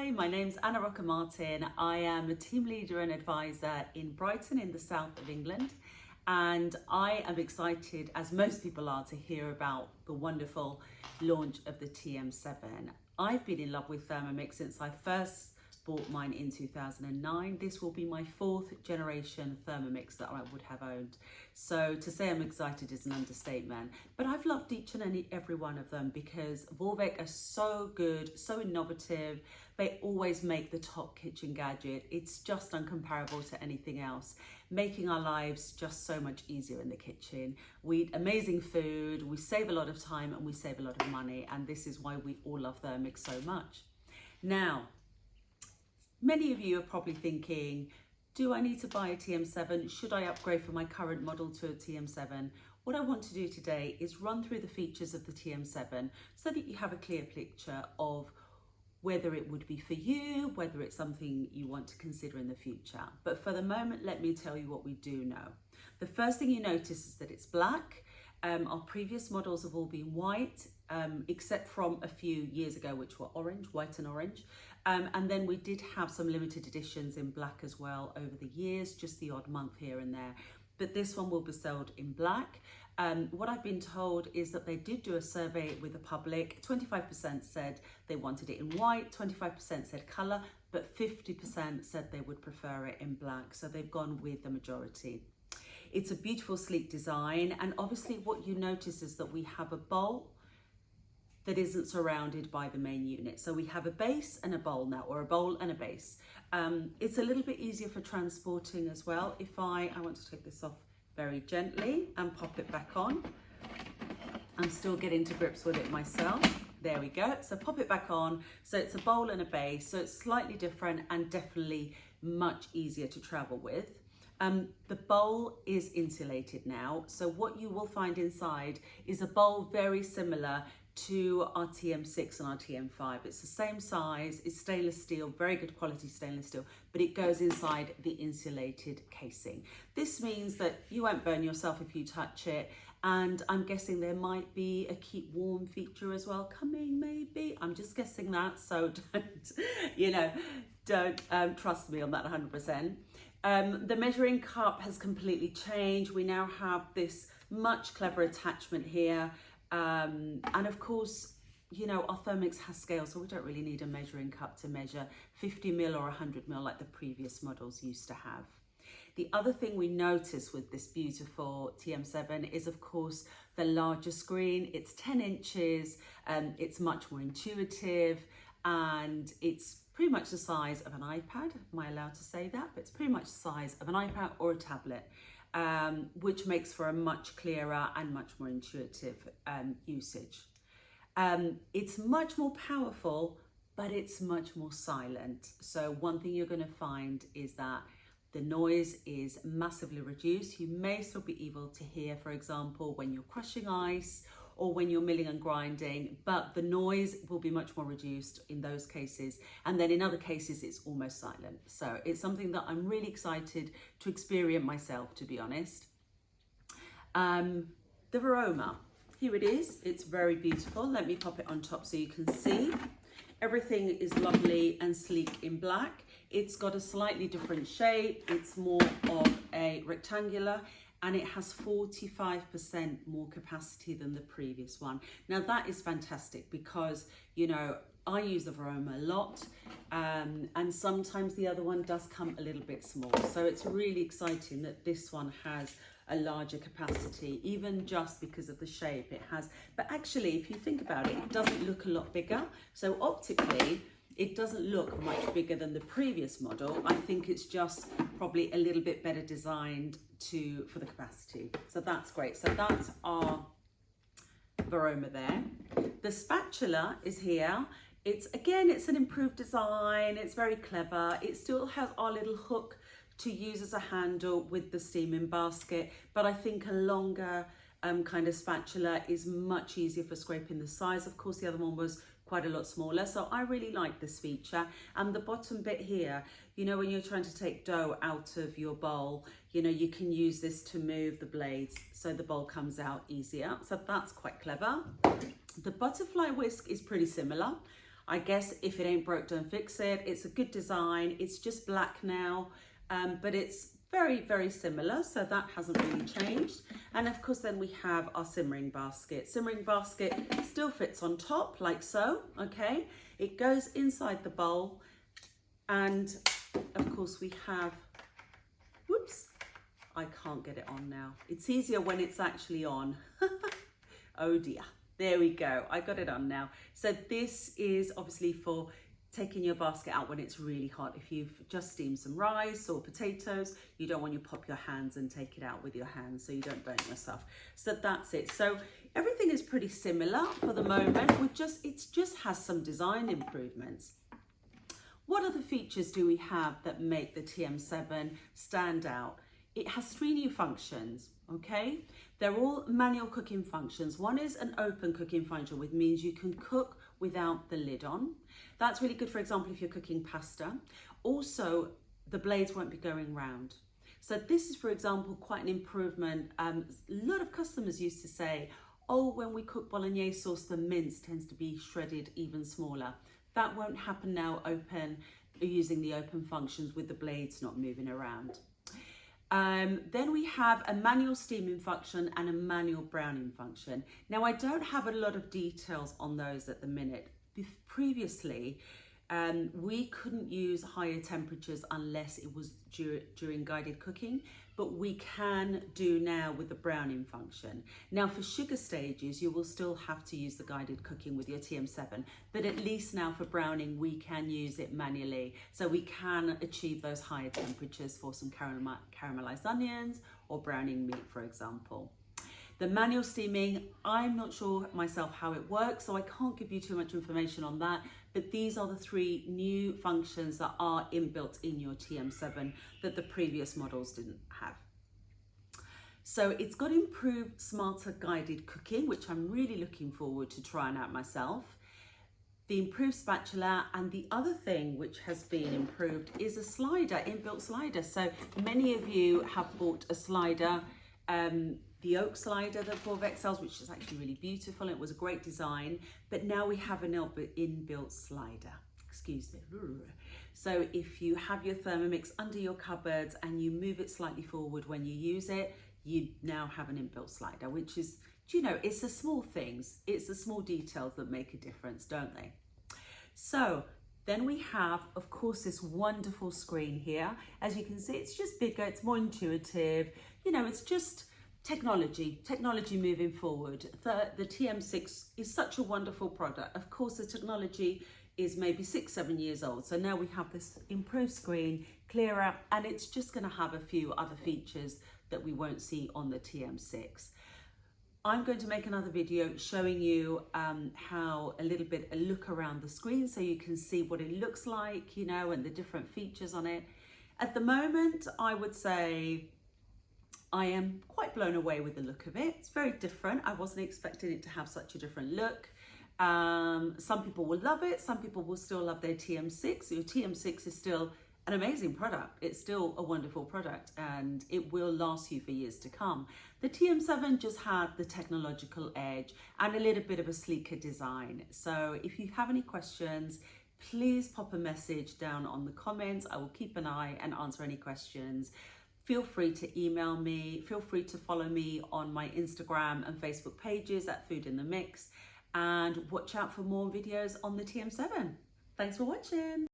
Hi, my name's Anna Rocca-Martin. I am a team leader and advisor in Brighton in the south of England. And I am excited, as most people are, to hear about the wonderful launch of the TM7. I've been in love with Thermomix since I first bought mine in 2009. This will be my fourth generation Thermomix that I would have owned. So to say I'm excited is an understatement. But I've loved each and every one of them because Vorwerk are so good, so innovative. They always make the top kitchen gadget. It's just uncomparable to anything else, making our lives just so much easier in the kitchen. We eat amazing food, we save a lot of time and we save a lot of money. And this is why we all love Thermomix so much. Now, many of you are probably thinking, do I need to buy a TM7? Should I upgrade from my current model to a TM7? What I want to do today is run through the features of the TM7 so that you have a clear picture of whether it would be for you, whether it's something you want to consider in the future. But for the moment, let me tell you what we do know. The first thing you notice is that it's black. Our previous models have all been white, except from a few years ago, which were orange, white and orange. And then we did have some limited editions in black as well over the years, just the odd month here and there. But this one will be sold in black. What I've been told is that they did do a survey with the public. 25% said they wanted it in white, 25% said colour, but 50% said they would prefer it in black. So they've gone with the majority. It's a beautiful, sleek design. And obviously what you notice is that we have a bowl that isn't surrounded by the main unit. So we have a base and a bowl now, or a bowl and a base. It's a little bit easier for transporting as well. If I want to take this off very gently and pop it back on. I'm still getting to grips with it myself. There we go. So pop it back on. So it's a bowl and a base. So it's slightly different and definitely much easier to travel with. The bowl is insulated now. So what you will find inside is a bowl very similar to our TM6 and our TM5. It's the same size, it's stainless steel, very good quality stainless steel, but it goes inside the insulated casing. This means that you won't burn yourself if you touch it, and I'm guessing there might be a keep warm feature as well coming, maybe. I'm just guessing that, so don't trust me on that 100%. The measuring cup has completely changed. We now have this much clever attachment here. And of course, our Thermomix has scale, so we don't really need a measuring cup to measure 50 ml or 100 ml like the previous models used to have. The other thing we notice with this beautiful TM7 is, of course, the larger screen. It's 10 inches, it's much more intuitive, and it's pretty much the size of an iPad. Am I allowed to say that? But it's pretty much the size of an iPad or a tablet. Which makes for a much clearer and much more intuitive usage. It's much more powerful, but it's much more silent. So one thing you're going to find is that the noise is massively reduced. You may still be able to hear, for example, when you're crushing ice or when you're milling and grinding, but the noise will be much more reduced in those cases. And then in other cases, it's almost silent. So it's something that I'm really excited to experience myself, to be honest. The aroma, here it is. It's very beautiful. Let me pop it on top so you can see. Everything is lovely and sleek in black. It's got a slightly different shape. It's more of a rectangular, and it has 45% more capacity than the previous one. Now that is fantastic because, I use the Varoma a lot, and sometimes the other one does come a little bit small. So it's really exciting that this one has a larger capacity, even just because of the shape it has. But actually, if you think about it, it doesn't look a lot bigger. So optically, it doesn't look much bigger than the previous model. I think it's just probably a little bit better designed for the capacity. So that's great. So that's our Varoma there. The spatula is here. It's an improved design. It's very clever. It still has our little hook to use as a handle with the steaming basket, but I think a longer kind of spatula is much easier for scraping the sides. Of course, the other one was quite a lot smaller, so I really like this feature. And the bottom bit here, when you're trying to take dough out of your bowl, you can use this to move the blades so the bowl comes out easier. So that's quite clever. The butterfly whisk is pretty similar. I guess if it ain't broke, don't fix it. It's a good design. It's just black now, but it's very, very similar. So that hasn't really changed. And of course, then we have our simmering basket. Simmering basket still fits on top like so, okay? It goes inside the bowl. And of course we have, whoops, I can't get it on now. It's easier when it's actually on. Oh dear. There we go. I got it on now. So this is obviously for taking your basket out when it's really hot. If you've just steamed some rice or potatoes, you don't want you pop your hands and take it out with your hands so you don't burn yourself. So that's it. So everything is pretty similar for the moment. It just has some design improvements. What other features do we have that make the TM7 stand out? It has 3 new functions, okay? They're all manual cooking functions. One is an open cooking function, which means you can cook without the lid on. That's really good, for example, if you're cooking pasta. Also, the blades won't be going round. So this is, for example, quite an improvement. A lot of customers used to say, oh, when we cook bolognese sauce, the mince tends to be shredded even smaller. That won't happen now using the open functions with the blades not moving around. Then we have a manual steaming function and a manual browning function. Now, I don't have a lot of details on those at the minute. Previously, we couldn't use higher temperatures unless it was during guided cooking, but we can do now with the browning function. Now for sugar stages, you will still have to use the guided cooking with your TM7, but at least now for browning, we can use it manually. So we can achieve those higher temperatures for some caramelized onions or browning meat, for example. The manual steaming, I'm not sure myself how it works, so I can't give you too much information on that, but these are the 3 new functions that are inbuilt in your TM7 that the previous models didn't have. So it's got improved, smarter guided cooking, which I'm really looking forward to trying out myself. The improved spatula, and the other thing which has been improved is a slider, inbuilt slider. So many of you have bought a slider, the oak slider that Vorvex sells, which is actually really beautiful. It was a great design, but now we have an inbuilt slider. Excuse me. So if you have your Thermomix under your cupboards and you move it slightly forward when you use it, you now have an inbuilt slider, which is, do you know, it's the small things, it's the small details that make a difference, don't they? So then we have, of course, this wonderful screen here. As you can see, it's just bigger, it's more intuitive. You know, it's just technology moving forward. The TM6 is such a wonderful product. Of course, the technology is maybe 6-7 years old. So now we have this improved screen, clearer, and it's just gonna have a few other features that we won't see on the TM6. I'm going to make another video showing you how a look around the screen so you can see what it looks like, you know, and the different features on it. At the moment, I would say I am quite blown away with the look of it. It's very different. I wasn't expecting it to have such a different look. Some people will love it. Some people will still love their TM6. Your TM6 is still an amazing product. It's still a wonderful product and it will last you for years to come. The TM7 just had the technological edge and a little bit of a sleeker design. So if you have any questions, please pop a message down on the comments. I will keep an eye and answer any questions. Feel free to email me. Feel free to follow me on my Instagram and Facebook pages at Food in the Mix, and watch out for more videos on the TM7. Thanks for watching.